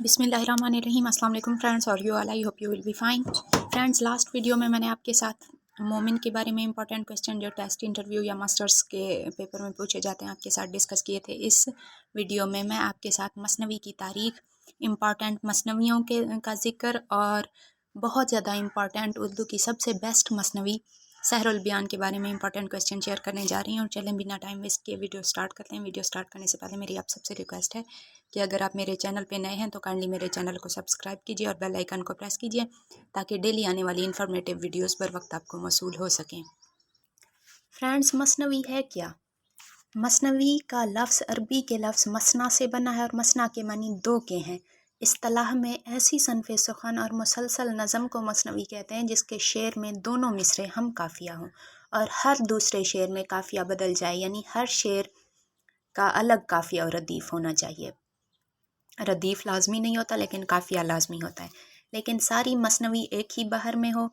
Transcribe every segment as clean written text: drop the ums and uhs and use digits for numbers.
बिस्मिल्लाहिर्रहमानिर्रहीम। अस्सलाम वालेकुम फ्रेंड्स, और you all, I hope you will be fine. Friends, last video में मैंने आपके साथ मोमिन के बारे में इंपॉर्टेंट क्वेश्चन जो टेस्ट इंटरव्यू या मास्टर्स के पेपर में पूछे जाते हैं आपके साथ डिस्कस किए थे। इस वीडियो में मैं आपके साथ मसनवी की तारीख, इम्पॉर्टेंट मसनवियों का जिक्र और बहुत ज़्यादा इम्पॉर्टेंट उर्दू की सबसे बेस्ट मसनवी सहरुल बयान के बारे में इंपॉर्टेंट क्वेश्चन शेयर करने जा रही हूँ। और चलें बिना टाइम वेस्ट किए वीडियो स्टार्ट करते हैं। वीडियो स्टार्ट करने से पहले मेरी आप सबसे रिक्वेस्ट है कि अगर आप मेरे चैनल पे नए हैं तो काइंडली मेरे चैनल को सब्सक्राइब कीजिए और बेल आइकन को प्रेस कीजिए ताकि डेली आने वाली इन्फॉर्मेटिव वीडियोस बर वक्त आपको मौसूल हो सकें। फ्रेंड्स, मसनवी है क्या? मसनवी का लफ्ज़ अरबी के लफ्ज़ मसना से बना है और मसना के मानी दो के हैं। इस्तिलाह में ऐसी सनफ़े सुखन और मुसलसल नज़म को मसनवी कहते हैं जिसके शेर में दोनों मिसरे हम काफ़िया हों और हर दूसरे शेर में काफ़िया बदल जाए, यानी हर शेर का अलग काफ़िया और रदीफ़ होना चाहिए। रदीफ़ लाजमी नहीं होता लेकिन काफ़िया लाजमी होता है। लेकिन सारी मसनवी एक ही बहर में हो।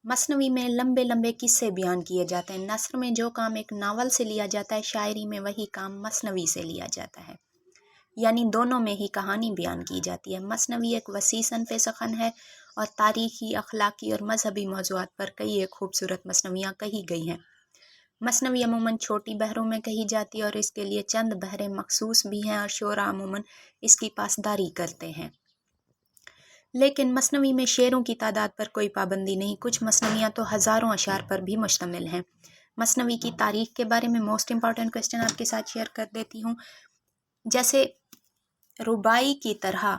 मसनवी में लंबे लंबे किस्से बयान किए जाते हैं। नस्र में जो काम एक नावल से लिया जाता है, शायरी में वही काम मसनवी से लिया जाता है, यानी दोनों में ही कहानी बयान की जाती है। मसनवी एक वसी सनफ़े सखन है और तारीख़ी, अखलाकी और मजहबी मौज़ूआत पर कई एक खूबसूरत मसनवियाँ कही गई हैं। मसनवी अमूमन छोटी बहरों में कही जाती है और इसके लिए चंद बहरें मखसूस भी हैं और शोरा अमूमन इसकी पासदारी करते हैं। लेकिन मसनवी में शेरों की तादाद पर कोई पाबंदी नहीं। कुछ मसनवियाँ तो हज़ारों अशार पर भी मुश्तमिल हैं। मसनवी की तारीख़ के बारे में मोस्ट इम्पॉर्टेंट क्वेश्चन आपके साथ शेयर कर देती हूँ। जैसे रुबाई की तरह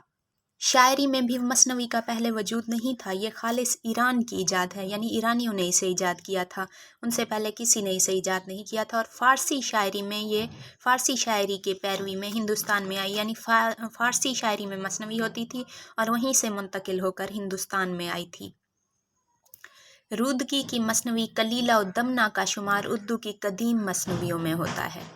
शायरी में भी मसनवी का पहले वजूद नहीं था। ये खालिस ईरान की ईजाद है, यानी ईरानियों ने इसे ईजाद किया था, उनसे पहले किसी ने इसे ईजाद नहीं किया था। और फ़ारसी शायरी में ये फ़ारसी शायरी के पैरवी में हिंदुस्तान में आई, यानी फ़ारसी शायरी में मसनवी होती थी और वहीं से मुंतकिल होकर हिंदुस्तान में आई थी। रुदकी की मसनवी कलीला और दमना का शुमार उर्दू की कदीम मसनवियों में होता है।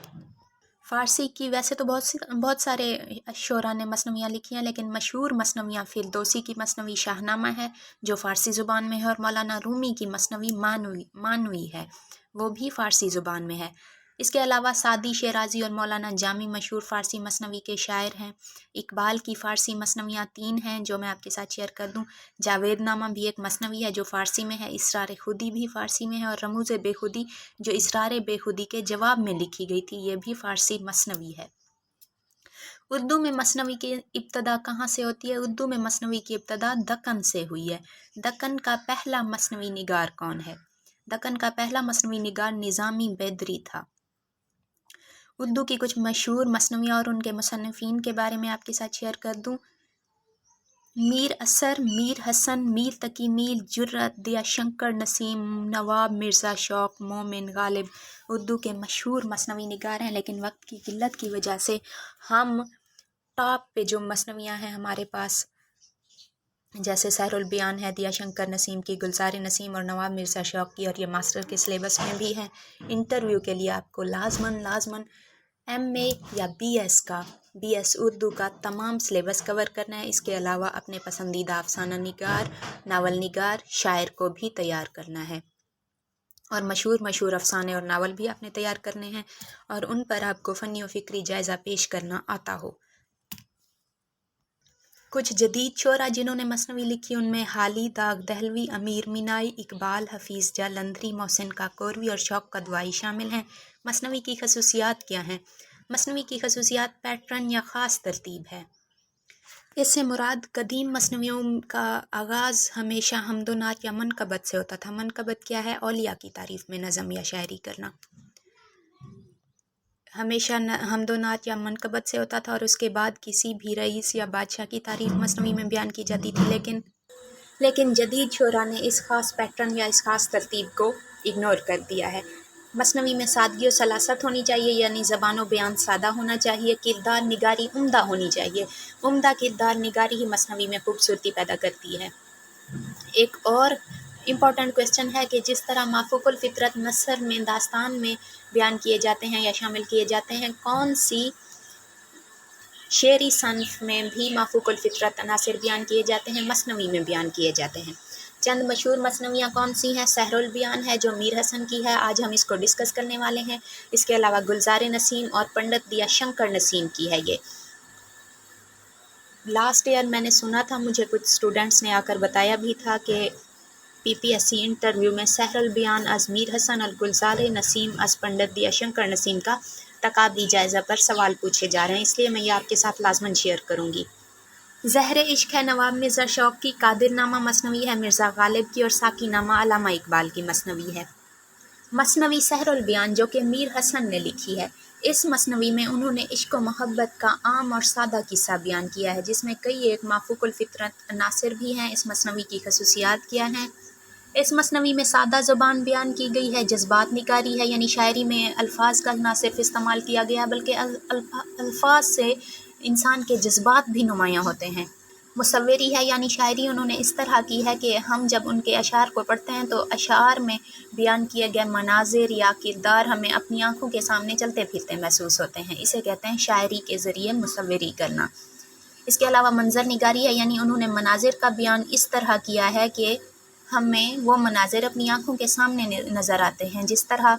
फ़ारसी की वैसे तो बहुत सारे शोरा ने मसनवियाँ लिखी हैं, लेकिन मशहूर मसनवियाँ फ़िरदौसी की मसनवी शाहनामा है जो फ़ारसी ज़ुबान में है, और मौलाना रूमी की मसनवी मानवी है, वो भी फ़ारसी ज़ुबान में है। इसके अलावा सादी शेराज़ी और मौलाना जामी मशहूर फ़ारसी मसनवी के शायर हैं। इकबाल की फ़ारसी मसनवियाँ 3 हैं जो मैं आपके साथ शेयर कर दूँ। जावेद नामा भी एक मसनवी है जो फ़ारसी में है। इसरार खुदी भी फ़ारसी में है, और रमूज़ बेखुदी जो इसरार बेखुदी के जवाब में लिखी गई थी, ये भी फ़ारसी मसनवी है। उर्दू में मसनवी की इब्तदा कहाँ से होती है? उर्दू में मसनवी की इब्तदा दक्कन से हुई है। दक्कन का पहला मसनवी निगार कौन है? दक्कन का पहला मसनवी निगार निज़ामी बैदरी था। उर्दू की कुछ मशहूर मसनवियाँ और उनके मुसन्निफ़ीन के बारे में आपके साथ शेयर कर दूँ। मीर असर, मीर हसन, मीर तकी, मीर जुर्रत, दिया शंकर नसीम, नवाब मिर्ज़ा शौक़, मोमिन, गालिब उर्दू के मशहूर मसनवी निगार हैं। लेकिन वक्त की किल्लत की वजह से हम टॉप पे जो मसनवियाँ हैं हमारे पास, जैसे सहरुल बयान है दिया शंकर नसीम की, गुलजार नसीम और नवाब मिर्ज़ा शौक़ की, और ये मास्टर के सिलेबस में भी हैं। इंटरव्यू के लिए आपको लाजमन MA या BS उर्दू का तमाम सिलेबस कवर करना है। इसके अलावा अपने पसंदीदा अफसाना निगार, नावल निगार, शायर को भी तैयार करना है, और मशहूर अफसाने और नावल भी आपने तैयार करने हैं और उन पर आपको फ़नी और फ़िक्री जायज़ा पेश करना आता हो। कुछ जदीद शोरा जिन्होंने मसनवी लिखी उनमें हाली, दाग दहलवी, अमीर मीनाई, इकबाल, हफीज़ जालंधरी, मोहसिन काकोरवी और शौक़ कदवाई शामिल हैं। मसनवी की खसूसियात क्या हैं? मसनवी की खसूसियात पैटर्न या ख़ास तरतीब है। इससे मुराद कदीम मसनवियों का आगाज़ हमेशा हमदोनात या मनकबत से होता था। मनकबत क्या है? औलिया की तारीफ़ में नज़म या शायरी करना। हमेशा हमदोनात या मनकबत से होता था और उसके बाद किसी भी रईस या बादशाह की तारीफ़ मसनवी में बयान की जाती थी। लेकिन जदीद शोरा ने इस ख़ास पैटर्न या इस ख़ास तरतीब को इग्नोर कर दिया है। मसनवी में सादगी और सलासत होनी चाहिए, यानी ज़बान व बयान सादा होना चाहिए। किरदार निगारी उम्दा होनी चाहिए। उम्दा किरदार निगारी ही मसनवी में खूबसूरती पैदा करती है। एक और इम्पॉर्टेंट क्वेश्चन है कि जिस तरह माफूकुल फितरत नसर में, दास्तान में बयान किए जाते हैं या शामिल किए जाते हैं, कौन सी शेरी सनफ में भी माफूकुल फितरत अनासिर बयान किए जाते हैं? मसनवी में बयान किए जाते हैं। चंद मशहूर मसनवियाँ कौन सी हैं? सहरुल बयान है जो मीर हसन की है, आज हम इसको डिस्कस करने वाले हैं। इसके अलावा गुलजार नसीम और पंडित दिया शंकर नसीम की है। ये लास्ट ईयर मैंने सुना था, मुझे कुछ स्टूडेंट्स ने आकर बताया भी था कि PPSC इंटरव्यू में सहरुल बयान अज़ मीर हसन अल गुलजार नसीम अज़ पंडित दिया शंकर नसीम का तकाबली जायज़ा पर सवाल पूछे जा रहे हैं, इसलिए मैं ये आपके साथ लाजमन शेयर करूँगी। ज़हर इश्क है नवाब मिर्ज़ा शौक़ की, कादिरनामा मसनवी है मिर्ज़ा गालिब की और साकीनामा अल्लामा इकबाल की मसनवी है। मसनवी सहरुल बयान जो कि मीर हसन ने लिखी है, इस मसनवी में उन्होंने इश्क व मोहब्बत का आम और सादा किस्सा बयान किया है, जिसमें कई एक माफूकुल फितरत अनासिर भी हैं। इस मसनवी की खसूसियात क्या हैं? इस मसनवी में सादा ज़बान बयान की गई है, जज्बात निकारी है, यानी शायरी में अल्फाज का ना सिर्फ इस्तेमाल किया गया बल्कि अल्फाज से इंसान के जज्बात भी नुमायाँ होते हैं। मुसव्वरी है, यानी शायरी उन्होंने इस तरह की है कि हम जब उनके अशार को पढ़ते हैं तो अशार में बयान किए गए मनाजिर या किरदार हमें अपनी आँखों के सामने चलते फिरते महसूस होते हैं। इसे कहते हैं शायरी के ज़रिए मुसव्वरी करना। इसके अलावा मंजर निगारी है, यानी उन्होंने मनाजिर का बयान इस तरह किया है कि हमें वो मनाजिर अपनी आँखों के सामने नज़र आते हैं। जिस तरह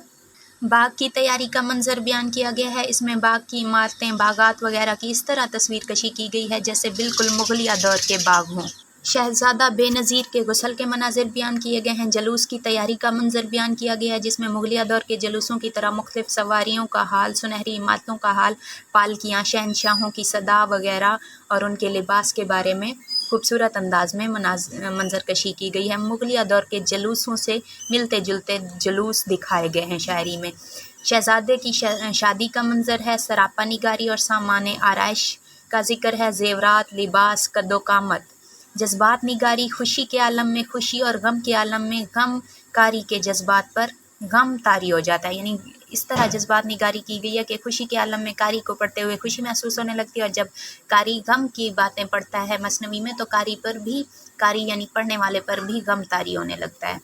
बाग की तैयारी का मंजर बयान किया गया है, इसमें बाग की इमारतें, बागात वगैरह की इस तरह तस्वीर कशी की गई है जैसे बिल्कुल मुगलिया दौर के बाग हों। शहजादा बेनज़ीर के गुस्ल के मनाजिर बयान किए गए हैं। जलूस की तैयारी का मंजर बयान किया गया है, जिसमें मुगलिया दौर के जलूसों की तरह मुख्तलिफ सवारियों का हाल, सुनहरी इमारतों का हाल, पालकियाँ, शहनशाहों की सदा वगैरह और उनके लिबास के बारे में खूबसूरत अंदाज में मंजर कशी की गई है। मुगलिया दौर के जलूसों से मिलते जुलते जलूस दिखाए गए हैं शायरी में। शहजादे की शादी का मंजर है। सरापा निगारी और सामान आराइश का जिक्र है। जेवरात, लिबास, कद्दो-कामत। जज्बात निगारी, खुशी के आलम में खुशी और गम के आलम में गम कारी के जज्बात पर गम तारी हो जाता है, यानी इस तरह जज्बात निगारी की गई है कि खुशी के आलम में कारी को पढ़ते हुए खुशी महसूस होने लगती है, और जब कारी गम की बातें पढ़ता है मसनवी में तो कारी यानी पढ़ने वाले पर भी गम तारी होने लगता है।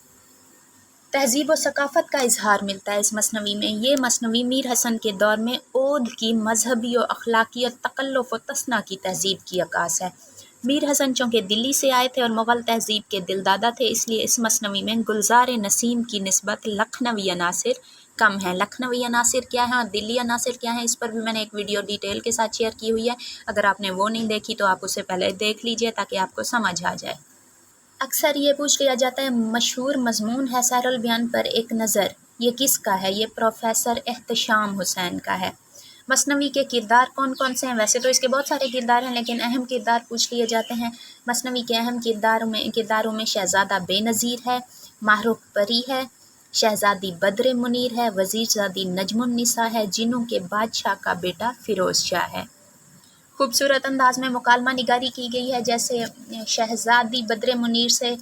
तहजीब व सकाफ़त का इजहार मिलता है इस मसनवी में। ये मसनवी मीर हसन के दौर में ओद की मजहबी और अखलाकी और तकल्लुफ़ व तसना की तहजीब की अक्कास है। मीर हसन चूँकि दिल्ली से आए थे और मुग़ल तहजीब के दिलदादा थे, इसलिए इस मसनवी में गुलजार नसीम की निस्बत लखनवी अनासिर कम है। लखनवी अनासिर क्या है और दिल्ली अनासिर क्या है, इस पर भी मैंने एक वीडियो डिटेल के साथ शेयर की हुई है। अगर आपने वो नहीं देखी तो आप उसे पहले देख लीजिए ताकि आपको समझ आ जाए। अक्सर ये पूछ लिया जाता है, मशहूर मज़मून है सहरुल बयान पर एक नज़र, ये किसका है? ये प्रोफेसर एहतशाम हुसैन का है। मसनवी के किरदार कौन कौन से हैं? वैसे तो इसके बहुत सारे किरदार हैं, लेकिन अहम किरदार पूछ लिए जाते हैं। मसनवी के अहम किरदारों में शहज़ादा बेनज़ीर है, माहरूफ परी है, शहज़ादी बद्र मुनीर है, वज़ीरज़ादी नजमुन्निसा है, जिन्हों के बादशाह का बेटा फ़िरोज़ शाह है। खूबसूरत अंदाज में मुकालमा निगारी की गई है, जैसे शहज़ादी बद्र मुनीर से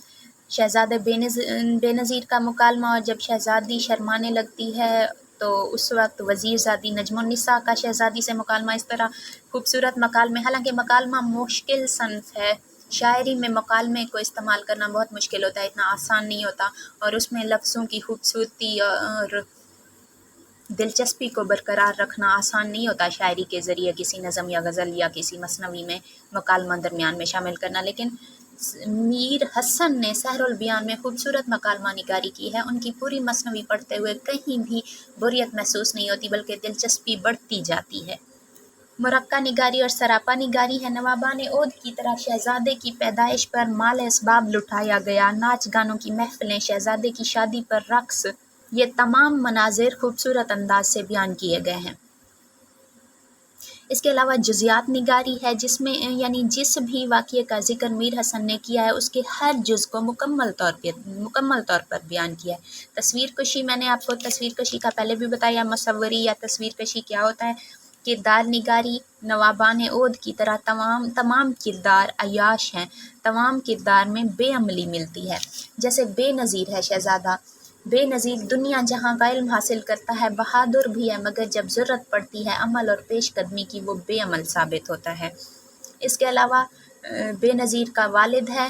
शहज़ादे बेनज़ीर का मुकालमा, और जब शहज़ादी शर्माने लगती है तो उस वक्त वज़ीरज़ादी नजमुन्निसा का शहज़ादी से मुकालमा। इस तरह खूबसूरत मकालमे, हालांकि मकालमा मुश्किल सन्फ़ है, शायरी में मकालमे को इस्तेमाल करना बहुत मुश्किल होता है, इतना आसान नहीं होता, और उसमें लफ्ज़ों की खूबसूरती और दिलचस्पी को बरकरार रखना आसान नहीं होता शायरी के ज़रिए किसी नज़म या गज़ल या किसी मसनवी में मकालमा दरमियान में शामिल करना। लेकिन मीर हसन ने सहरुल बयान में खूबसूरत मकालमा निगारी की है। उनकी पूरी मसनवी पढ़ते हुए कहीं भी बोरियत महसूस नहीं होती, बल्कि दिलचस्पी बढ़ती जाती है। मुरक्का निगारी और सरापा निगारी है। नवाबान ओद की तरह शहज़ादे की पैदाइश पर माल असबाब लुटाया गया, नाच गानों की महफिलें, शहज़ादे की शादी पर रक़्स, ये तमाम मनाजिर खूबसूरत अंदाज से बयान किए गए हैं। इसके अलावा जुज़ियात निगारी है, जिसमें यानी जिस भी वाक़ये का जिक्र मीर हसन ने किया है उसके हर जुज़ को मुकम्मल तौर पर बयान किया है। तस्वीर कशी, मैंने आपको तस्वीर कशी का पहले भी बताया, मुसव्वरी या तस्वीर कशी क्या होता है। किरदार निगारी, नवाबान ओद की तरह तमाम किरदार अयाश हैं, तमाम किरदार में बेअमली मिलती है। जैसे बेनज़ीर है शहज़ादा, बेनज़ीर दुनिया जहाँ का इल्म हासिल करता है, बहादुर भी है, मगर जब ज़रूरत पड़ती है अमल और पेशकदमी की वो बेअमल साबित होता है। इसके अलावा बेनज़ीर का वालिद है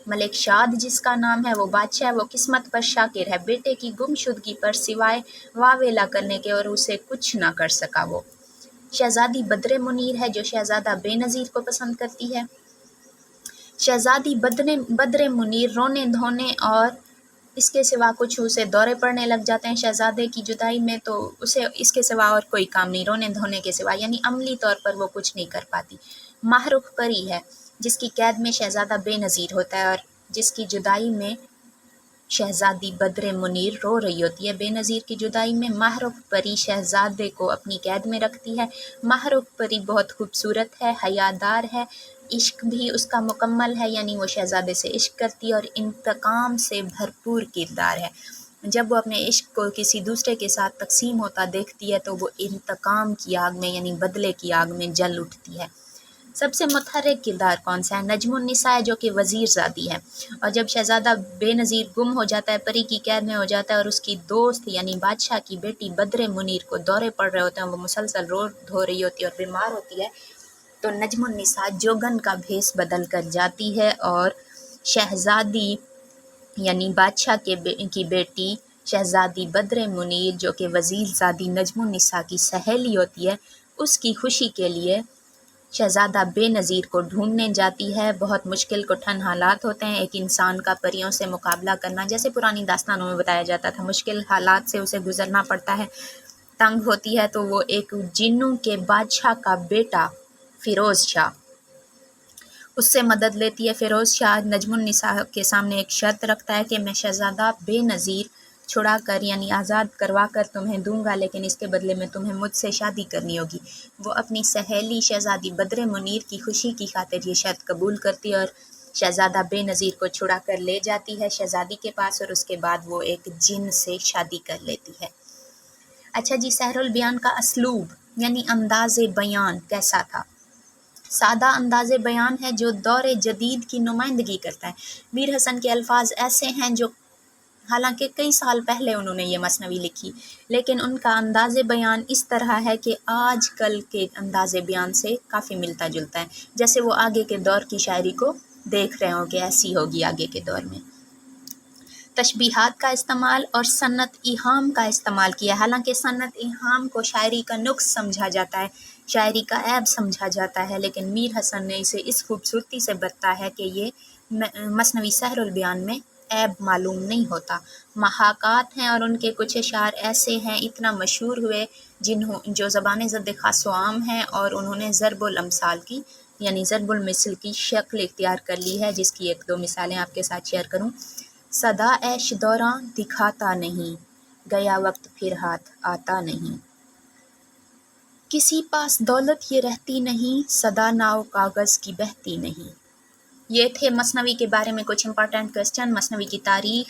मलिक शाद, जिसका नाम है, वो बादशाह, वो किस्मत पर शाकिर है, बेटे की गुमशुदगी पर सिवाय वावेला करने के और उसे कुछ ना कर सका। वो शहज़ादी बद्र मुनीर है, जो शहज़ादा बेनज़ीर को पसंद करती है। शहज़ादी बद्र मुनीर रोने धोने और اس کے سوا کچھ اسے دورے پڑنے لگ جاتے ہیں شہزادے کی جدائی میں، تو اسے اس کے سوا اور کوئی کام نہیں، رونے دھونے کے سوا، یعنی عملی طور پر وہ کچھ نہیں کر پاتی۔ ماہ رخ پری ہے جس کی قید میں شہزادہ بے نظیر ہوتا ہے اور جس کی جدائی میں شہزادی بدر منیر رو رہی ہوتی ہے۔ بے نظیر کی جدائی میں ماہ رخ پری شہزادے کو اپنی قید میں رکھتی ہے۔ ماہ رخ پری بہت خوبصورت ہے، حیادار ہے، عشق بھی اس کا مکمل ہے، یعنی وہ شہزادے سے عشق کرتی ہے اور انتقام سے بھرپور کردار ہے۔ جب وہ اپنے عشق کو کسی دوسرے کے ساتھ تقسیم ہوتا دیکھتی ہے تو وہ انتقام کی آگ میں یعنی بدلے کی آگ میں جل اٹھتی ہے۔ سب سے متحرک کردار کون سا ہے؟ نجم النساء ہے جو کہ وزیر زادی ہے، اور جب شہزادہ بے نظیر گم ہو جاتا ہے، پری کی قید میں ہو جاتا ہے اور اس کی دوست یعنی بادشاہ کی بیٹی بدر منیر کو دورے پڑ رہے ہوتے ہیں، وہ مسلسل رو دھو رہی ہوتی ہے اور بیمار ہوتی ہے، تو نجم النساء جوگن کا بھیس بدل کر جاتی ہے اور شہزادی یعنی بادشاہ کی بیٹی شہزادی بدر منیر جو کہ وزیر زادی نجم النساء کی سہیلی ہوتی ہے، اس کی خوشی کے لیے شہزادہ بے نظیر کو ڈھونڈنے جاتی ہے۔ بہت مشکل کٹھن حالات ہوتے ہیں ایک انسان کا پریوں سے مقابلہ کرنا، جیسے پرانی داستانوں میں بتایا جاتا تھا، مشکل حالات سے اسے گزرنا پڑتا ہے، تنگ ہوتی ہے، تو وہ ایک جنوں کے بادشاہ کا بیٹا فیروز شاہ اس سے مدد لیتی ہے۔ فیروز شاہ نجم النساء کے سامنے ایک شرط رکھتا ہے کہ میں شہزادہ بے نظیر چھڑا کر یعنی آزاد کروا کر تمہیں دوں گا، لیکن اس کے بدلے میں تمہیں مجھ سے شادی کرنی ہوگی۔ وہ اپنی سہیلی شہزادی بدر منیر کی خوشی کی خاطر یہ شرط قبول کرتی ہے اور شہزادہ بے نظیر کو چھڑا کر لے جاتی ہے شہزادی کے پاس، اور اس کے بعد وہ ایک جن سے شادی کر لیتی ہے۔ اچھا جی، سحر البیان کا اسلوب یعنی انداز بیان کیسا تھا؟ سادہ انداز بیان ہے جو دور جدید کی نمائندگی کرتا ہے۔ میر حسن کے الفاظ ایسے ہیں جو حالانکہ کئی سال پہلے انہوں نے یہ مثنوی لکھی، لیکن ان کا انداز بیان اس طرح ہے کہ آج کل کے انداز بیان سے کافی ملتا جلتا ہے، جیسے وہ آگے کے دور کی شاعری کو دیکھ رہے ہوں کہ ایسی ہوگی آگے کے دور میں۔ تشبیہات کا استعمال اور صنعت ایہام کا استعمال کیا، حالانکہ صنعت ایہام کو شاعری کا نقص سمجھا جاتا ہے، شاعری کا عیب سمجھا جاتا ہے، لیکن میر حسن نے اسے اس خوبصورتی سے برتا ہے کہ یہ مثنوی سحر البیان میں عیب معلوم نہیں ہوتا۔ محاکات ہیں اور ان کے کچھ اشعار ایسے ہیں اتنا مشہور ہوئے جو زبان ضد خاص و عام ہیں، اور انہوں نے ضرب الامثال کی یعنی ضرب المثل کی شکل اختیار کر لی ہے، جس کی ایک دو مثالیں آپ کے ساتھ شیئر کروں۔ صدا عیش دوراں دکھاتا نہیں، گیا وقت پھر ہاتھ آتا نہیں، کسی پاس دولت یہ رہتی نہیں، صدا ناؤ کاغذ کی بہتی نہیں۔ یہ تھے مثنوی کے بارے میں کچھ امپورٹنٹ کوسچن، مثنوی کی تاریخ،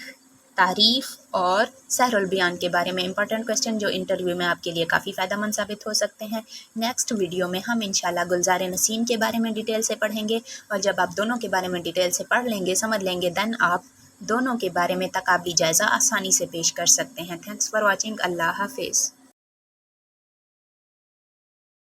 تعریف اور سحر البیان کے بارے میں امپورٹنٹ کوسچن جو انٹرویو میں آپ کے لیے کافی فائدہ مند ثابت ہو سکتے ہیں۔ نیکسٹ ویڈیو میں ہم انشاءاللہ گلزار نسیم کے بارے میں ڈیٹیل سے پڑھیں گے، اور جب آپ دونوں کے بارے میں ڈیٹیل سے پڑھ لیں گے، سمجھ لیں گے، دین آپ دونوں کے بارے میں تقابلی جائزہ آسانی سے پیش کر سکتے ہیں۔ تھینکس فار واچنگ، اللہ حافظ۔